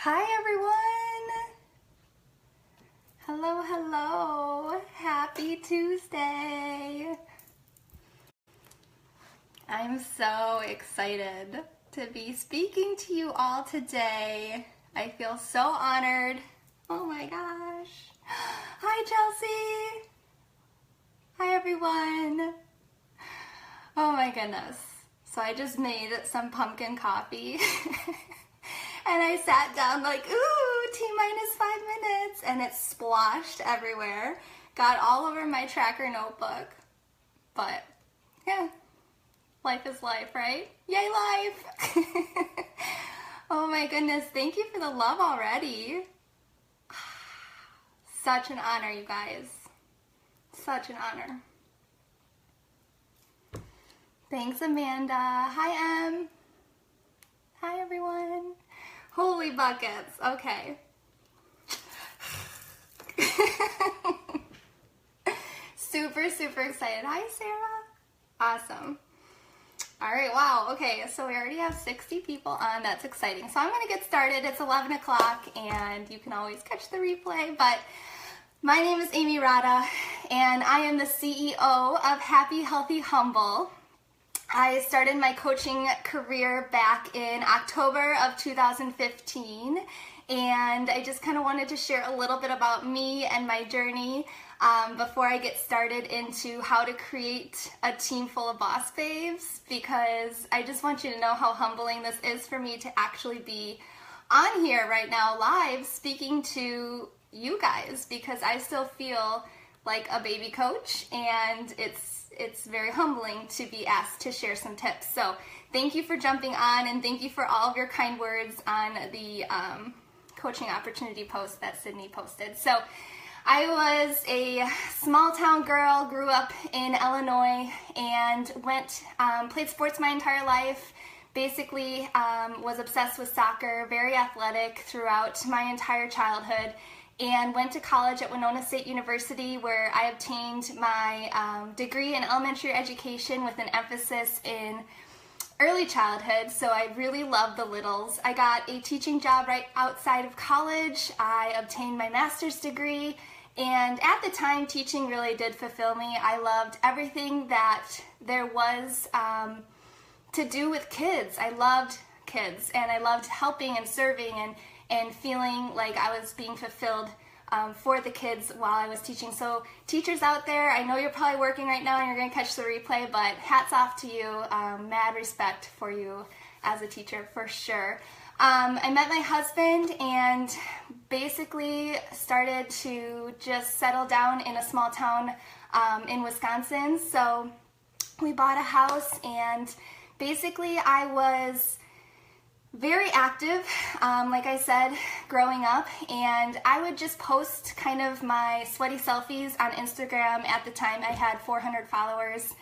Hi everyone! Hello, hello! Happy Tuesday! I'm so excited to be speaking to you all today. I feel so honored. Oh my gosh! Hi Chelsea! Hi everyone! Oh my goodness. So I just made some pumpkin coffee. And I sat down like, ooh, T-minus 5 minutes, and it splashed everywhere. Got all over my tracker notebook. But, yeah, life is life, right? Yay, life! Oh my goodness, thank you for the love already. Such an honor, you guys. Such an honor. Thanks, Amanda. Hi, Em. Hi, everyone. Holy buckets. Okay. Super, super excited. Hi, Sarah. Awesome. All right, wow. Okay, so we already have 60 people on. That's exciting. So I'm going to get started. It's 11 o'clock, and you can always catch the replay. But my name is Amy Rada, and I am the CEO of Happy, Healthy, Humble. I started my coaching career back in October of 2015, and I just kind of wanted to share a little bit about me and my journey before I get started into how to create a team full of boss babes, because I just want you to know how humbling this is for me to actually be on here right now live speaking to you guys, because I still feel like a baby coach, and it's very humbling to be asked to share some tips. So thank you for jumping on, and thank you for all of your kind words on the coaching opportunity post that Sydney posted. So I was a small town girl, grew up in Illinois, and played sports my entire life. Basically was obsessed with soccer, very athletic throughout my entire childhood, and went to college at Winona State University, where I obtained my degree in elementary education with an emphasis in early childhood. So I really love the littles. I got a teaching job right outside of college. I obtained my master's degree, and at the time, teaching really did fulfill me. I loved everything that there was to do with kids. I loved kids, and I loved helping and serving and feeling like I was being fulfilled for the kids while I was teaching. So teachers out there, I know you're probably working right now and you're going to catch the replay, but hats off to you. Mad respect for you as a teacher for sure. I met my husband and basically started to just settle down in a small town in Wisconsin. So we bought a house, and basically I was very active, like I said, growing up, and I would just post kind of my sweaty selfies on Instagram. At the time I had 400 followers,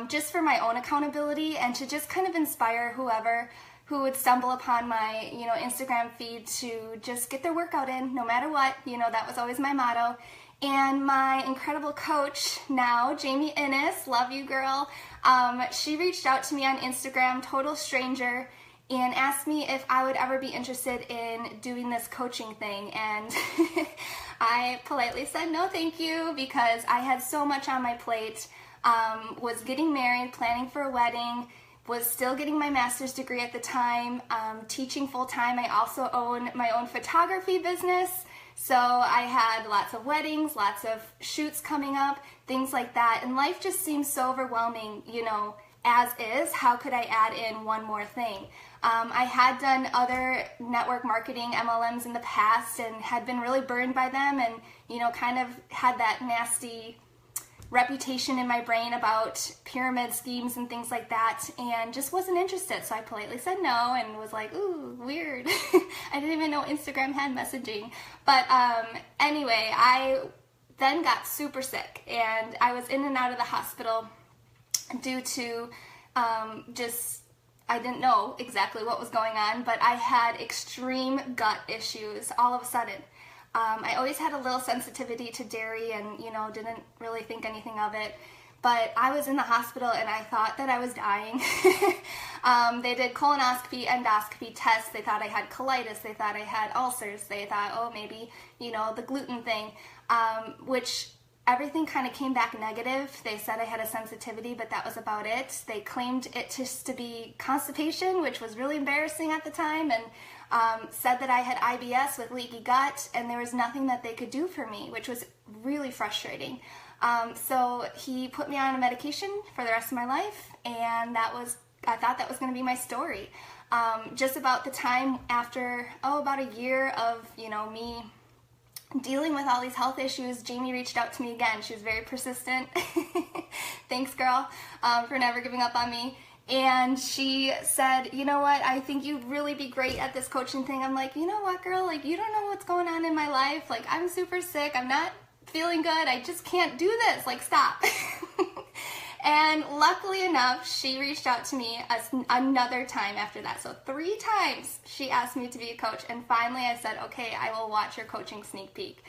just for my own accountability and to just kind of inspire whoever who would stumble upon my Instagram feed to just get their workout in no matter what. That was always my motto. And my incredible coach now, Jamie Innes, love you girl, she reached out to me on Instagram, total stranger, and asked me if I would ever be interested in doing this coaching thing. And I politely said no thank you, because I had so much on my plate, was getting married, planning for a wedding, was still getting my master's degree at the time, teaching full-time. I also own my own photography business, so I had lots of weddings, lots of shoots coming up, things like that, and life just seems so overwhelming, as is. How could I add in one more thing? I had done other network marketing MLMs in the past and had been really burned by them, and kind of had that nasty reputation in my brain about pyramid schemes and things like that, and just wasn't interested. So I politely said no and was like, ooh, weird. I didn't even know Instagram had messaging. But anyway, I then got super sick, and I was in and out of the hospital due to I didn't know exactly what was going on, but I had extreme gut issues all of a sudden. I always had a little sensitivity to dairy and, didn't really think anything of it. but I was in the hospital and I thought that I was dying. They did colonoscopy, endoscopy tests. They thought I had colitis. They thought I had ulcers. They thought, oh, maybe, you know, the gluten thing, which everything kind of came back negative. They said I had a sensitivity, but that was about it. They claimed it just to be constipation, which was really embarrassing at the time, and said that I had IBS with leaky gut, and there was nothing that they could do for me, which was really frustrating. So he put me on a medication for the rest of my life, and I thought that was going to be my story. Just about the time after, about a year of, you know, me dealing with all these health issues, Jamie reached out to me again. She was very persistent. Thanks, girl, for never giving up on me. And she said, you know what, I think you'd really be great at this coaching thing. I'm like, you know what, girl, like, you don't know what's going on in my life. Like, I'm super sick. I'm not feeling good. I just can't do this. Like, stop. And luckily enough, she reached out to me another time after that. So 3 times she asked me to be a coach. And finally I said, okay, I will watch your coaching sneak peek.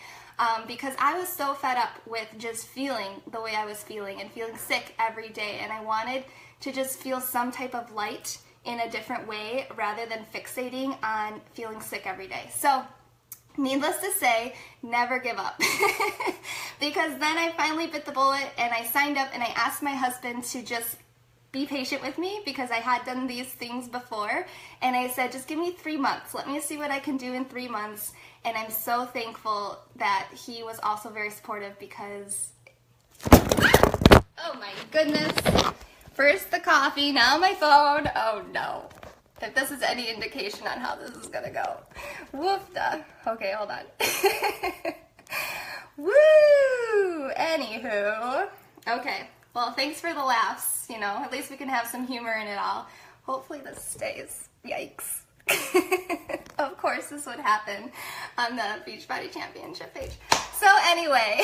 Because I was so fed up with just feeling the way I was feeling and feeling sick every day. And I wanted to just feel some type of light in a different way rather than fixating on feeling sick every day. So needless to say, never give up. Because then I finally bit the bullet and I signed up and I asked my husband to just be patient with me because I had done these things before. And I said, just give me 3 months. Let me see what I can do in 3 months. And I'm so thankful that he was also very supportive because, oh my goodness. First the coffee, now my phone. Oh no. If this is any indication on how this is gonna go. Woofda. Okay, hold on. Woo! Anywho. Okay. Well, thanks for the laughs. You know, at least we can have some humor in it all. Hopefully this stays. Yikes. Of course this would happen on the Beachbody Championship page. So anyway,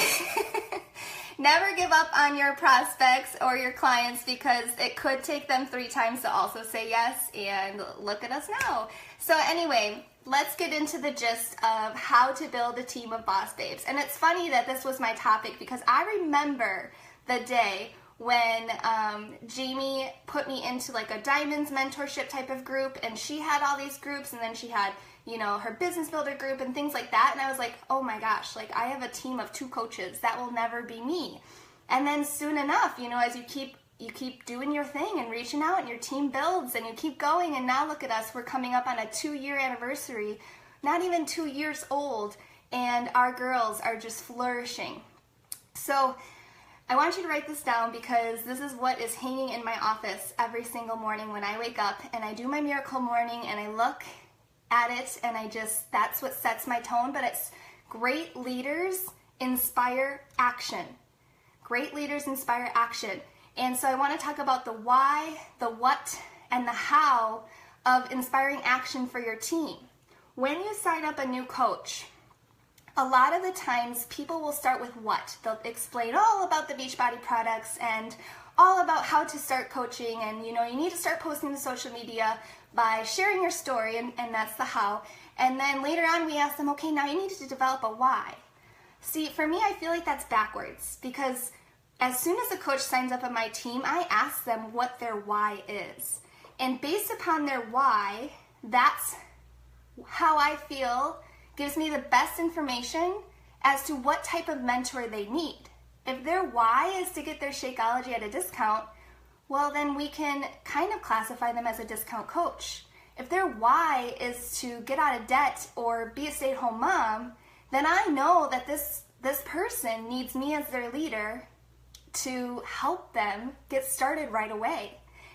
never give up on your prospects or your clients because it could take them 3 times to also say yes, and look at us now. So anyway, let's get into the gist of how to build a team of boss babes. And it's funny that this was my topic because I remember the day when Jamie put me into like a Diamonds mentorship type of group, and she had all these groups, and then she had, you know, her business builder group and things like that, and I was like, oh my gosh, like I have a team of 2 coaches, that will never be me. And then soon enough, you know, as you keep doing your thing and reaching out and your team builds and you keep going, and now look at us, we're coming up on a 2-year anniversary, not even 2 years old, and our girls are just flourishing. So I want you to write this down because this is what is hanging in my office every single morning when I wake up and I do my miracle morning and I look at it and that's what sets my tone. But it's great leaders inspire action. Great leaders inspire action. And so I want to talk about the why, the what, and the how of inspiring action for your team. When you sign up a new coach, a lot of the times people will start with what? They'll explain all about the Beachbody products and all about how to start coaching, and you know, you need to start posting to social media by sharing your story, and that's the how. And then later on we ask them, okay, now you need to develop a why. See, for me, I feel like that's backwards because as soon as a coach signs up on my team, I ask them what their why is. And based upon their why, that's how I feel gives me the best information as to what type of mentor they need. If their why is to get their Shakeology at a discount, well then we can kind of classify them as a discount coach. If their why is to get out of debt or be a stay-at-home mom, then I know that this person needs me as their leader to help them get started right away.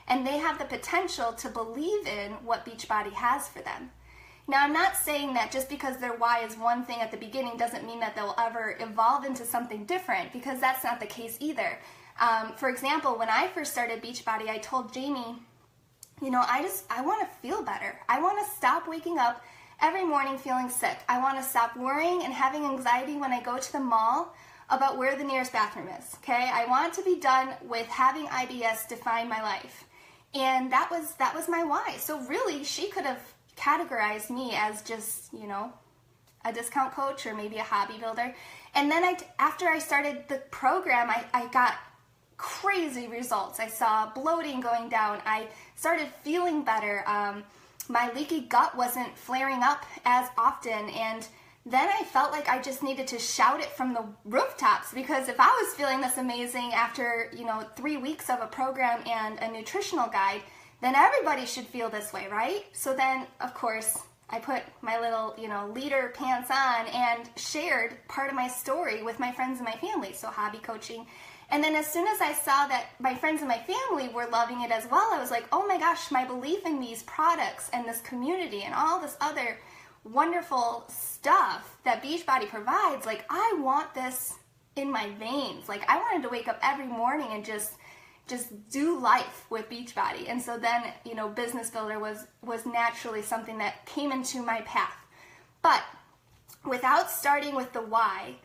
And they have the potential to believe in what Beachbody has for them. Now, I'm not saying that just because their why is one thing at the beginning doesn't mean that they'll ever evolve into something different, because that's not the case either. For example, when I first started Beachbody, I told Jamie, you know, I want to feel better. I want to stop waking up every morning feeling sick. I want to stop worrying and having anxiety when I go to the mall about where the nearest bathroom is, okay? I want to be done with having IBS define my life. And that was my why. So really, she could have categorized me as just, you know, a discount coach or maybe a hobby builder. And then after I started the program, I got crazy results. I saw bloating going down. I started feeling better. My leaky gut wasn't flaring up as often, and then I felt like I just needed to shout it from the rooftops, because if I was feeling this amazing after, 3 weeks of a program and a nutritional guide, then everybody should feel this way, right? So then, of course, I put my little, leader pants on and shared part of my story with my friends and my family, so hobby coaching. And then as soon as I saw that my friends and my family were loving it as well, I was like, oh my gosh, my belief in these products and this community and all this other wonderful stuff that Beachbody provides, like, I want this in my veins. Like, I wanted to wake up every morning and just do life with Beachbody. And so then, Business Builder was naturally something that came into my path. But without starting with the why,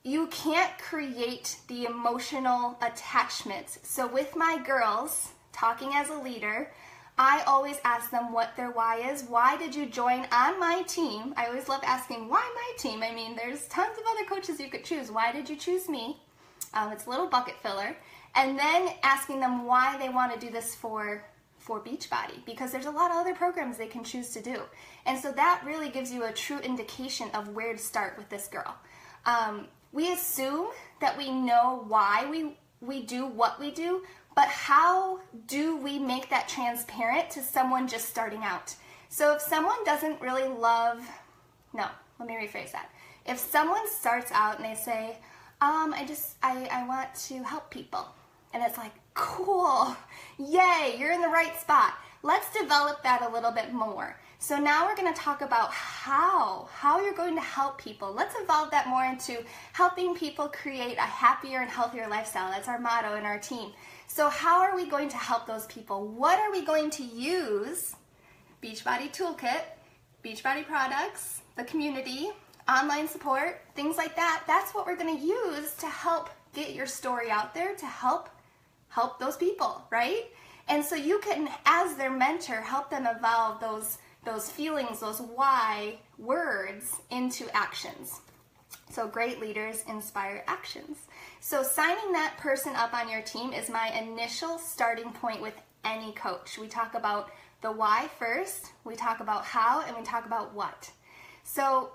you can't create the emotional attachment. So with my girls, talking as a leader, I always ask them what their why is. Why did you join on my team? I always love asking, why my team? I mean, there's tons of other coaches you could choose. Why did you choose me? It's a little bucket filler. And then asking them why they want to do this for Beachbody, because there's a lot of other programs they can choose to do. And so that really gives you a true indication of where to start with this girl. We assume that we know why we do what we do, but how do we make that transparent to someone just starting out? So if someone doesn't really let me rephrase that. If someone starts out and they say, I want to help people, and it's like, cool, yay, you're in the right spot. Let's develop that a little bit more. So now we're going to talk about how you're going to help people. Let's evolve that more into helping people create a happier and healthier lifestyle. That's our motto in our team. So how are we going to help those people? What are we going to use? Beachbody Toolkit, Beachbody products, the community, online support, things like that. That's what we're going to use to help get your story out there, to help those people, right? And so you can, as their mentor, help them evolve those feelings, those why words into actions. So great leaders inspire actions. So signing that person up on your team is my initial starting point with any coach. We talk about the why first, we talk about how, and we talk about what. So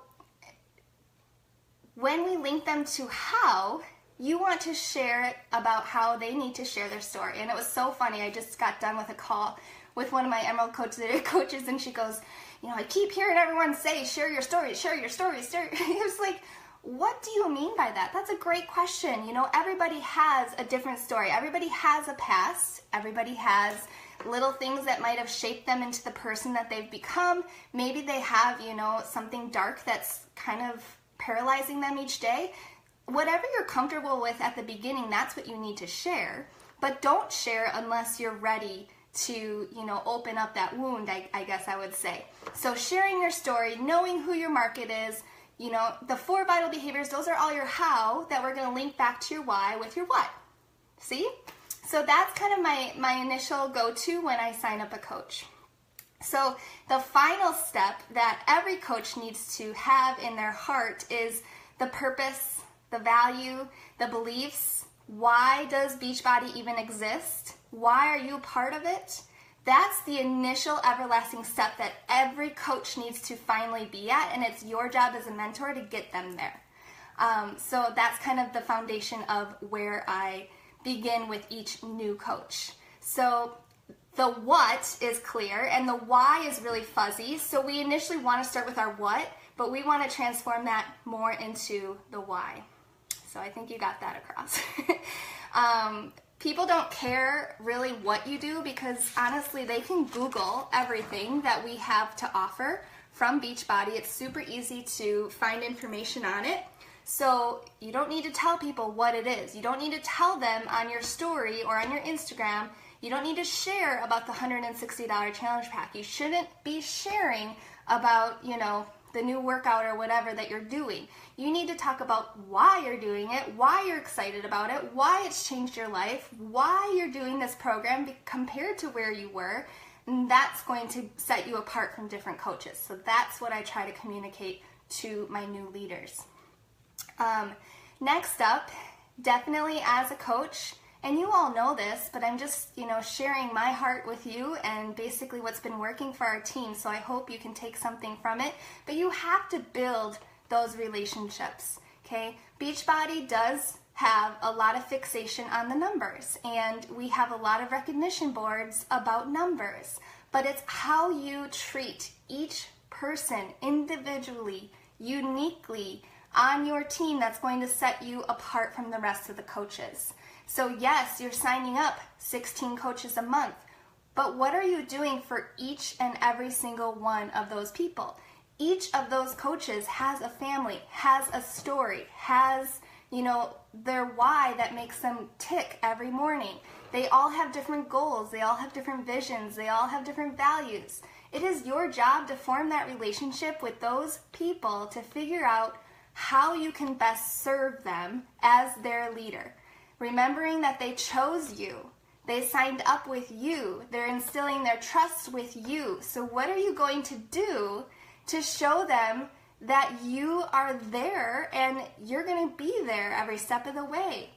when we link them to how, you want to share about how they need to share their story. And it was so funny. I just got done with a call with one of my Emerald coaches, and she goes, I keep hearing everyone say, share your story, share your story. It was like, what do you mean by that? That's a great question. Everybody has a different story. Everybody has a past. Everybody has little things that might have shaped them into the person that they've become. Maybe they have, something dark that's kind of paralyzing them each day. Whatever you're comfortable with at the beginning, that's what you need to share. But don't share unless you're ready to, open up that wound, I guess I would say. So sharing your story, knowing who your market is, the 4 vital behaviors, those are all your how that we're going to link back to your why with your what. See? So that's kind of my initial go-to when I sign up a coach. So the final step that every coach needs to have in their heart is the purpose, the value, the beliefs. Why does Beachbody even exist? Why are you a part of it? That's the initial everlasting step that every coach needs to finally be at, and it's your job as a mentor to get them there. So that's kind of the foundation of where I begin with each new coach. So the what is clear, and the why is really fuzzy. So we initially want to start with our what, but we want to transform that more into the why. So I think you got that across. People don't care really what you do, because honestly they can Google everything that we have to offer from Beachbody. It's super easy to find information on it. So you don't need to tell people what it is. You don't need to tell them on your story or on your Instagram. You don't need to share about the $160 challenge pack. You shouldn't be sharing about, the new workout or whatever that you're doing. You need to talk about why you're doing it, why you're excited about it, why it's changed your life, why you're doing this program compared to where you were, and that's going to set you apart from different coaches. So that's what I try to communicate to my new leaders. Next up, definitely as a coach, And you all know this, but I'm just, sharing my heart with you and basically what's been working for our team. So I hope you can take something from it. But you have to build those relationships, okay? Beachbody does have a lot of fixation on the numbers, and we have a lot of recognition boards about numbers. But it's how you treat each person individually, uniquely on your team that's going to set you apart from the rest of the coaches. So yes, you're signing up 16 coaches a month, but what are you doing for each and every single one of those people? Each of those coaches has a family, has a story, has, their why that makes them tick every morning. They all have different goals, they all have different visions, they all have different values. It is your job to form that relationship with those people to figure out how you can best serve them as their leader. Remembering that they chose you, they signed up with you, they're instilling their trust with you. So what are you going to do to show them that you are there and you're going to be there every step of the way?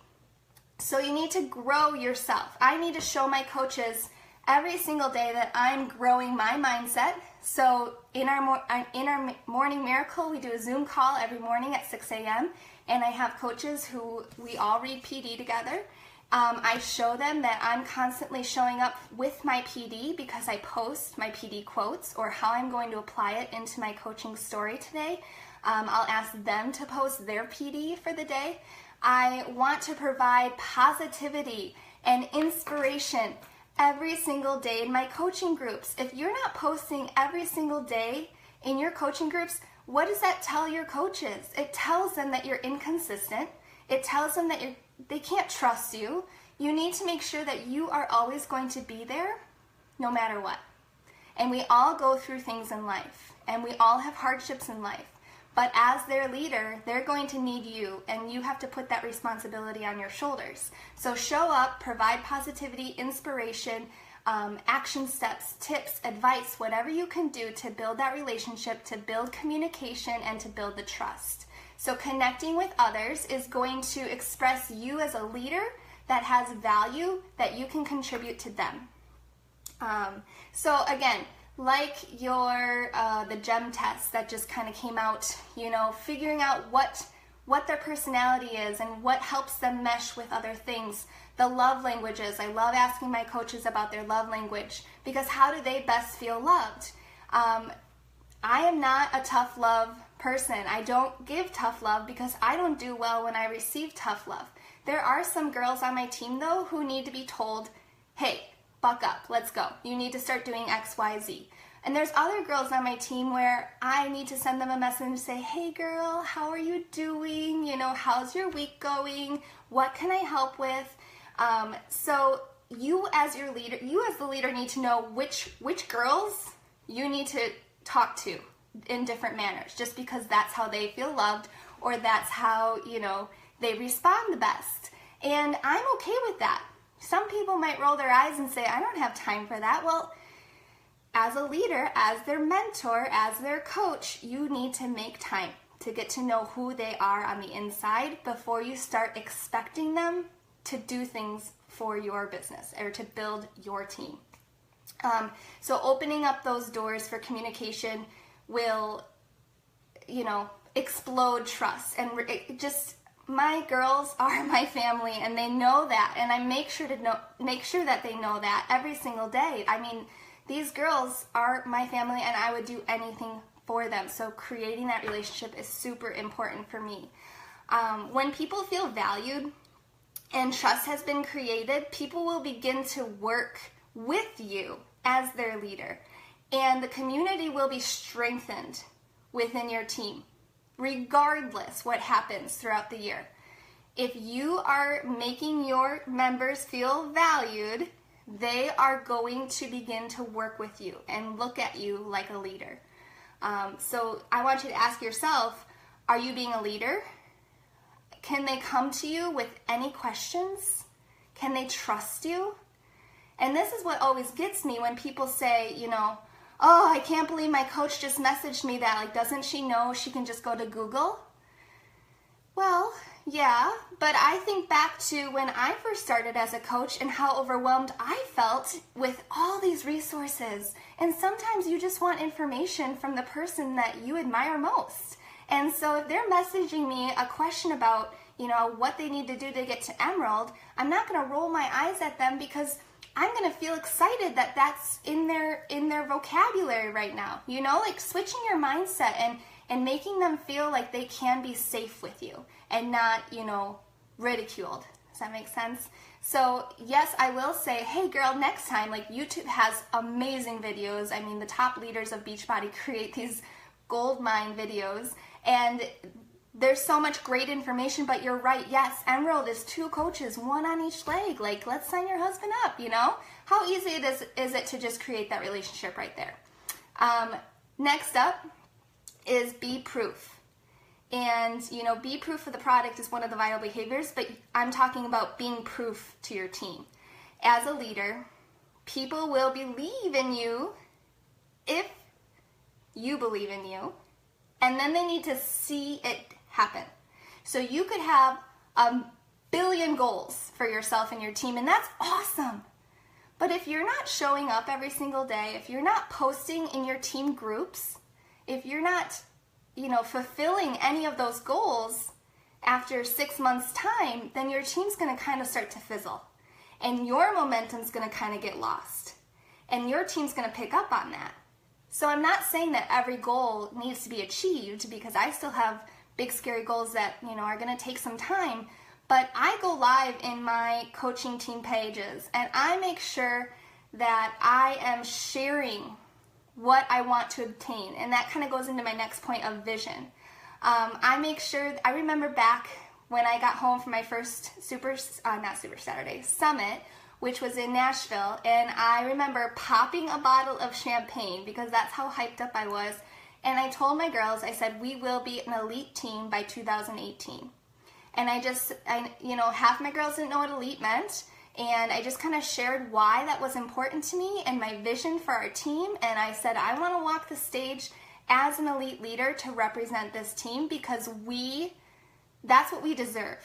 So you need to grow yourself. I need to show my coaches every single day that I'm growing my mindset. So in our morning miracle, we do a Zoom call every morning at 6 a.m. and I have coaches who we all read PD together. I show them that I'm constantly showing up with my PD because I post my PD quotes or how I'm going to apply it into my coaching story today. I'll ask them to post their PD for the day. I want to provide positivity and inspiration every single day in my coaching groups. If you're not posting every single day in your coaching groups, what does that tell your coaches? It tells them that you're inconsistent. It tells them that they can't trust you. You need to make sure that you are always going to be there no matter what. And we all go through things in life, and we all have hardships in life. But as their leader, they're going to need you, and you have to put that responsibility on your shoulders. So show up, provide positivity, inspiration, action steps, tips, advice, whatever you can do to build that relationship, to build communication, and to build the trust. So connecting with others is going to express you as a leader that has value that you can contribute to them. So again, like the GEM test that just kind of came out, figuring out what their personality is and what helps them mesh with other things. The love languages, I love asking my coaches about their love language because how do they best feel loved? I am not a tough love person. I don't give tough love because I don't do well when I receive tough love. There are some girls on my team though who need to be told, hey, buck up, let's go. You need to start doing X, Y, Z. And there's other girls on my team where I need to send them a message and say, hey girl, how are you doing? How's your week going? What can I help with? So you as the leader need to know which girls you need to talk to in different manners, just because that's how they feel loved or that's how, they respond the best. And I'm okay with that. Some people might roll their eyes and say, I don't have time for that. Well, as a leader, as their mentor, as their coach, you need to make time to get to know who they are on the inside before you start expecting them to do things for your business or to build your team. So opening up those doors for communication will, explode trust. And my girls are my family, and they know that, and I make sure that they know that every single day. I mean, these girls are my family, and I would do anything for them. So creating that relationship is super important for me. When people feel valued and trust has been created, people will begin to work with you as their leader, and the community will be strengthened within your team, regardless what happens throughout the year. If you are making your members feel valued, they are going to begin to work with you and look at you like a leader. So I want you to ask yourself, are you being a leader? Can they come to you with any questions? Can they trust you? And this is what always gets me when people say, oh, I can't believe my coach just messaged me that. Like, doesn't she know she can just go to Google? Well, yeah, but I think back to when I first started as a coach and how overwhelmed I felt with all these resources. And sometimes you just want information from the person that you admire most. And so if they're messaging me a question about, what they need to do to get to Emerald, I'm not going to roll my eyes at them because I'm going to feel excited that that's in their vocabulary right now. Like switching your mindset and making them feel like they can be safe with you and not, ridiculed. Does that make sense? So yes, I will say, hey girl, next time, like YouTube has amazing videos. I mean, the top leaders of Beachbody create these gold mine videos, and there's so much great information, but you're right. Yes, Emerald is 2 coaches, 1 on each leg. Like, let's sign your husband up, How easy is it to just create that relationship right there? Next up is be proof. And, be proof of the product is one of the vital behaviors, but I'm talking about being proof to your team. As a leader, people will believe in you if you believe in you, and then they need to see it happen. So you could have 1 billion goals for yourself and your team, and that's awesome. But if you're not showing up every single day, if you're not posting in your team groups, if you're not, fulfilling any of those goals after 6 months' time, then your team's going to kind of start to fizzle. And your momentum's going to kind of get lost. And your team's going to pick up on that. So I'm not saying that every goal needs to be achieved, because I still have big scary goals that, are going to take some time. But I go live in my coaching team pages and I make sure that I am sharing what I want to obtain. And that kind of goes into my next point of vision. I remember back when I got home from my first Summit, which was in Nashville, and I remember popping a bottle of champagne because that's how hyped up I was. And I told my girls, I said, we will be an elite team by 2018. And half my girls didn't know what elite meant. And I just kind of shared why that was important to me and my vision for our team. And I said, I want to walk the stage as an elite leader to represent this team because that's what we deserve,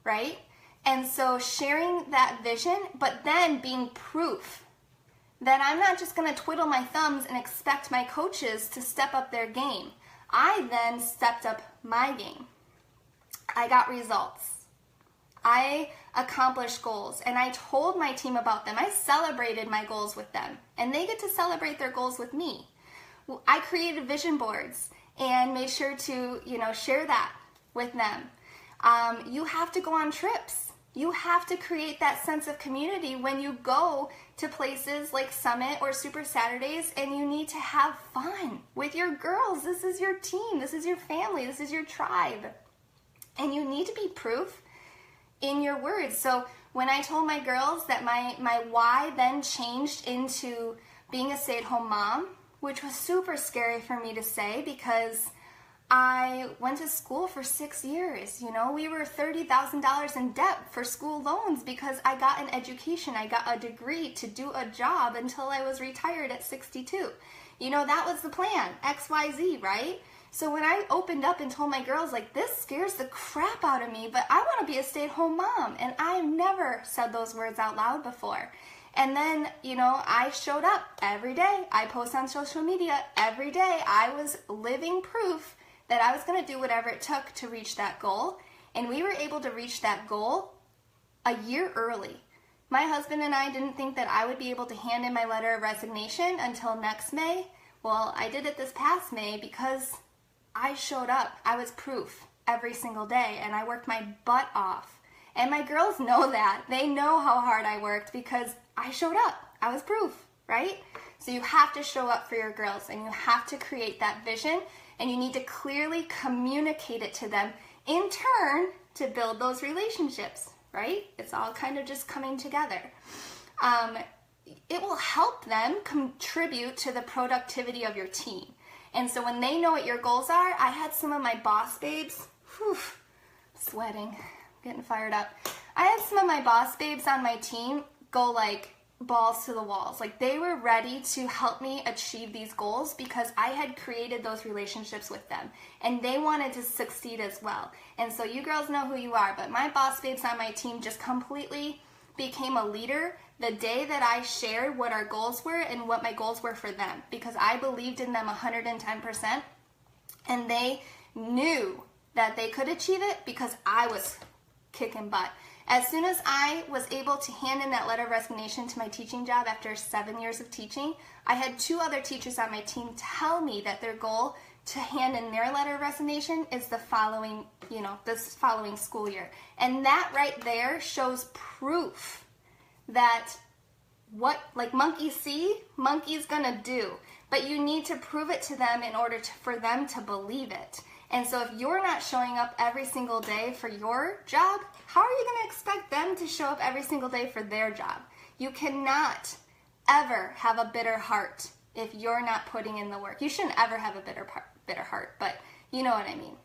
right? And so sharing that vision, but then being proof that I'm not just going to twiddle my thumbs and expect my coaches to step up their game. I then stepped up my game. I got results. I accomplished goals, and I told my team about them. I celebrated my goals with them, and they get to celebrate their goals with me. I created vision boards and made sure to, share that with them. You have to go on trips. You have to create that sense of community when you go to places like Summit or Super Saturdays, and you need to have fun with your girls. This is your team. This is your family. This is your tribe. And you need to be proof in your words. So when I told my girls that my why then changed into being a stay-at-home mom, which was super scary for me to say because I went to school for 6 years. We were $30,000 in debt for school loans because I got an education. I got a degree to do a job until I was retired at 62. That was the plan, XYZ, right? So when I opened up and told my girls, like, this scares the crap out of me, but I want to be a stay-at-home mom. And I've never said those words out loud before. And then, I showed up every day. I post on social media every day. I was living proof that I was going to do whatever it took to reach that goal. And we were able to reach that goal a year early. My husband and I didn't think that I would be able to hand in my letter of resignation until next May. Well, I did it this past May because I showed up. I was proof every single day, and I worked my butt off. And my girls know that. They know how hard I worked because I showed up. I was proof, right? So you have to show up for your girls, and you have to create that vision, and you need to clearly communicate it to them in turn to build those relationships, right? It's all kind of just coming together. It will help them contribute to the productivity of your team. And so when they know what your goals are, I had some of my boss babes, sweating, getting fired up. I had some of my boss babes on my team go like balls to the walls. Like, they were ready to help me achieve these goals because I had created those relationships with them, and they wanted to succeed as well. And so you girls know who you are, but my boss babes on my team just completely became a leader the day that I shared what our goals were and what my goals were for them, because I believed in them 110%, and they knew that they could achieve it because I was kicking butt. As soon as I was able to hand in that letter of resignation to my teaching job after 7 years of teaching, I had 2 other teachers on my team tell me that their goal to hand in their letter of resignation is the following, this following school year. And that right there shows proof that what, like, monkeys see, monkeys gonna do. But you need to prove it to them in order for them to believe it. And so if you're not showing up every single day for your job, how are you going to expect them to show up every single day for their job? You cannot ever have a bitter heart if you're not putting in the work. You shouldn't ever have a bitter heart, but you know what I mean.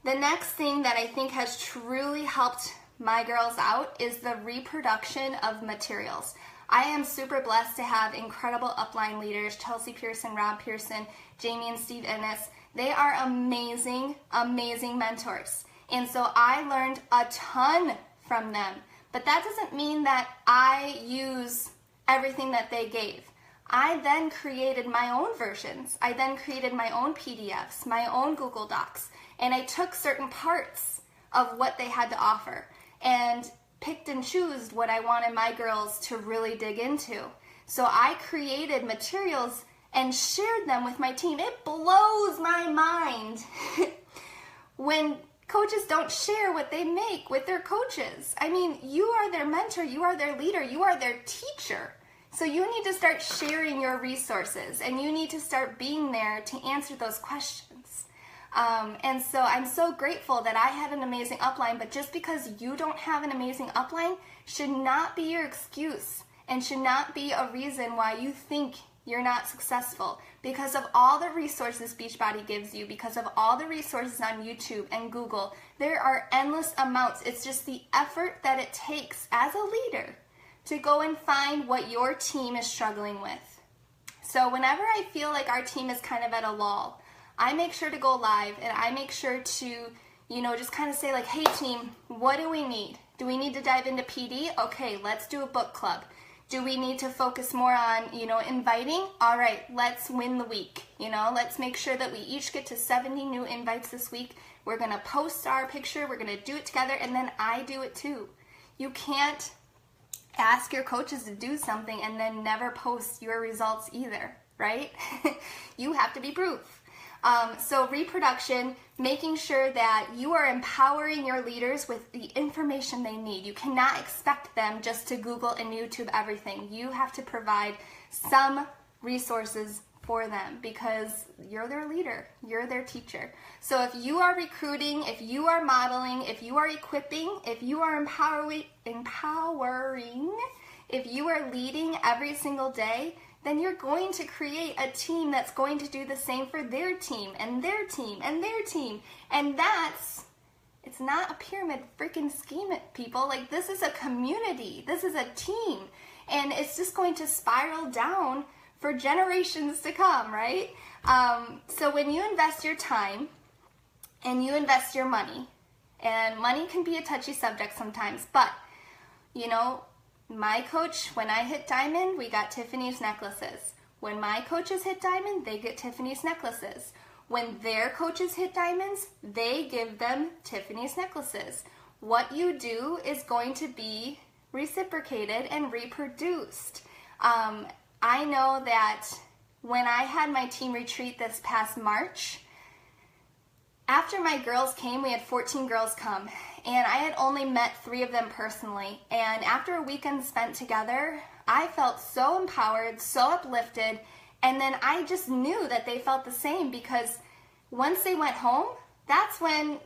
The next thing that I think has truly helped my girls out is the reproduction of materials. I am super blessed to have incredible upline leaders, Chelsea Pearson, Rob Pearson, Jamie and Steve Ennis. They are amazing, amazing mentors. And so I learned a ton from them. But that doesn't mean that I use everything that they gave. I then created my own versions. I then created my own PDFs, my own Google Docs. And I took certain parts of what they had to offer and picked and chose what I wanted my girls to really dig into. So I created materials and shared them with my team. It blows my mind when coaches don't share what they make with their coaches. I mean, you are their mentor, you are their leader, you are their teacher. So you need to start sharing your resources, and you need to start being there to answer those questions. And so I'm so grateful that I had an amazing upline, but just because you don't have an amazing upline should not be your excuse and should not be a reason why you think you're not successful. Because of all the resources Beachbody gives you, because of all the resources on YouTube and Google, there are endless amounts. It's just the effort that it takes as a leader to go and find what your team is struggling with. So whenever I feel like our team is kind of at a lull, I make sure to go live, and I make sure to, just kind of say like, hey team, what do we need? Do we need to dive into PD? Okay, let's do a book club. Do we need to focus more on, inviting? All right, let's win the week. Let's make sure that we each get to 70 new invites this week. We're going to post our picture. We're going to do it together, and then I do it too. You can't ask your coaches to do something and then never post your results either, right? You have to be proof. So reproduction, making sure that you are empowering your leaders with the information they need. You cannot expect them just to Google and YouTube everything. You have to provide some resources for them because you're their leader, you're their teacher. So if you are recruiting, if you are modeling, if you are equipping, if you are empowering, if you are leading every single day, then you're going to create a team that's going to do the same for their team and their team and their team. And it's not a pyramid freaking scheme, people. Like, this is a community. This is a team. And it's just going to spiral down for generations to come, right? So when you invest your time and you invest your money, and money can be a touchy subject sometimes, but, my coach, when I hit diamond, we got Tiffany's necklaces. When my coaches hit diamond, they get Tiffany's necklaces. When their coaches hit diamonds, they give them Tiffany's necklaces. What you do is going to be reciprocated and reproduced. I know that when I had my team retreat this past March, after my girls came, we had 14 girls come, and I had only met 3 of them personally. And after a weekend spent together, I felt so empowered, so uplifted, and then I just knew that they felt the same, because once they went home, that's when,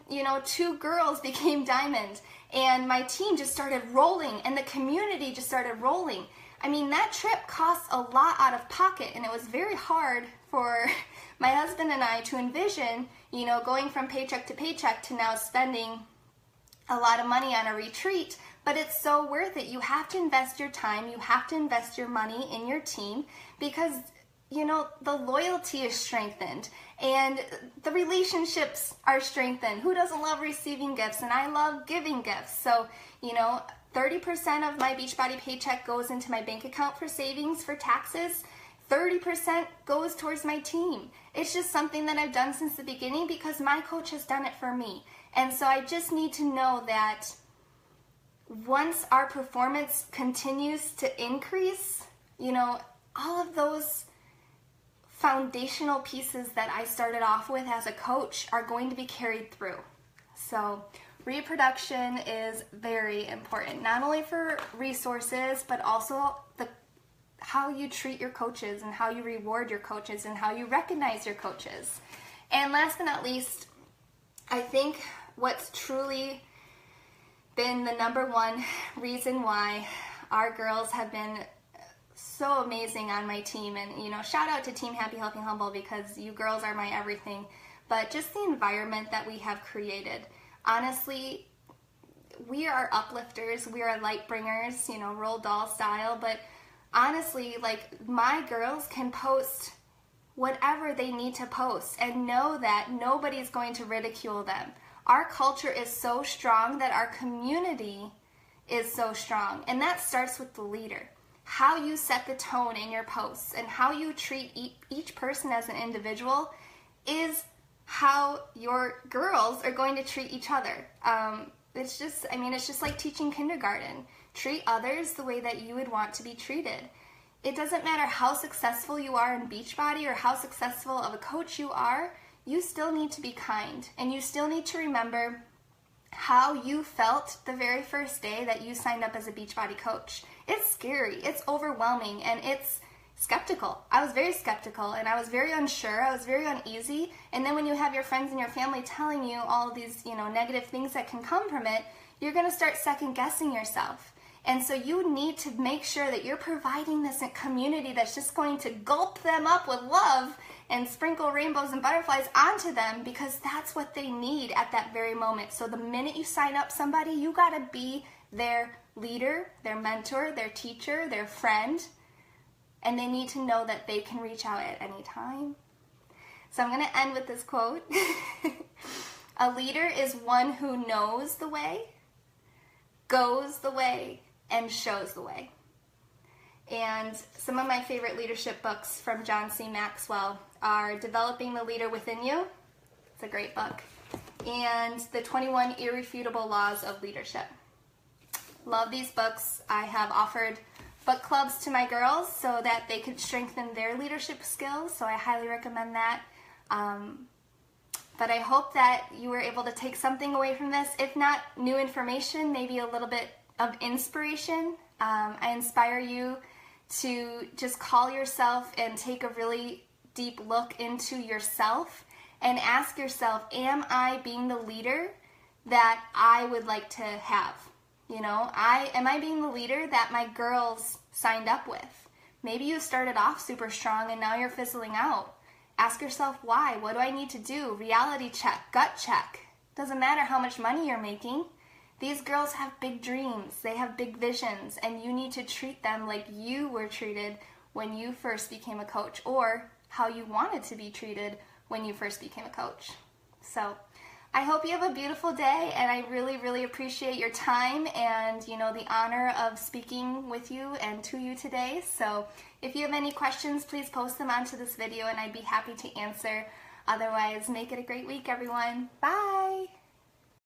2 girls became diamond, and my team just started rolling, and the community just started rolling. I mean, that trip cost a lot out of pocket, and it was very hard for my husband and I to envision, going from paycheck to now spending a lot of money on a retreat, but it's so worth it. You have to invest your time, you have to invest your money in your team, because you know, the loyalty is strengthened and the relationships are strengthened. Who doesn't love receiving gifts? And I love giving gifts. So, you know, 30% of my Beachbody paycheck goes into my bank account for savings for taxes. 30% goes towards my team. It's just something that I've done since the beginning because my coach has done it for me. And so I just need to know that once our performance continues to increase, you know, all of those foundational pieces that I started off with as a coach are going to be carried through. So reproduction is very important, not only for resources, but also how you treat your coaches and how you reward your coaches and how you recognize your coaches. And last but not least, I think what's truly been the number one reason why our girls have been so amazing on my team, and you know, shout out to Team Happy, Healthy, Humble, because you girls are my everything, but just the environment that we have created. Honestly, we are uplifters, we are light bringers, you know, Roald Dahl style, but honestly, like, my girls can post whatever they need to post and know that nobody's going to ridicule them. Our culture is so strong that our community is so strong, and that starts with the leader. How you set the tone in your posts and how you treat each person as an individual is how your girls are going to treat each other. It's just like teaching kindergarten. Treat others the way that you would want to be treated. It doesn't matter how successful you are in Beachbody or how successful of a coach you are, you still need to be kind, and you still need to remember how you felt the very first day that you signed up as a Beachbody coach. It's scary, it's overwhelming, and it's skeptical. I was very skeptical, and I was very unsure, I was very uneasy, and then when you have your friends and your family telling you all of these, you know, negative things that can come from it, you're going to start second guessing yourself. And so you need to make sure that you're providing this community that's just going to gulp them up with love and sprinkle rainbows and butterflies onto them, because that's what they need at that very moment. So the minute you sign up somebody, you got to be their leader, their mentor, their teacher, their friend, and they need to know that they can reach out at any time. So I'm going to end with this quote. A leader is one who knows the way, goes the way, and shows the way. And some of my favorite leadership books from John C. Maxwell are Developing the Leader Within You. It's a great book. And The 21 Irrefutable Laws of Leadership. Love these books. I have offered book clubs to my girls so that they could strengthen their leadership skills, so I highly recommend that. But I hope that you were able to take something away from this. If not new information, maybe a little bit of inspiration. I inspire you to just call yourself and take a really deep look into yourself and ask yourself, am I being the leader that I would like to have? You know, am I being the leader that my girls signed up with? Maybe you started off super strong and now you're fizzling out. Ask yourself why. What do I need to do? Reality check, gut check. Doesn't matter how much money you're making. These girls have big dreams. They have big visions, and you need to treat them like you were treated when you first became a coach, or how you wanted to be treated when you first became a coach. So I hope you have a beautiful day, and I really, really appreciate your time and, you know, the honor of speaking with you and to you today. So if you have any questions, please post them onto this video and I'd be happy to answer. Otherwise, make it a great week, everyone. Bye!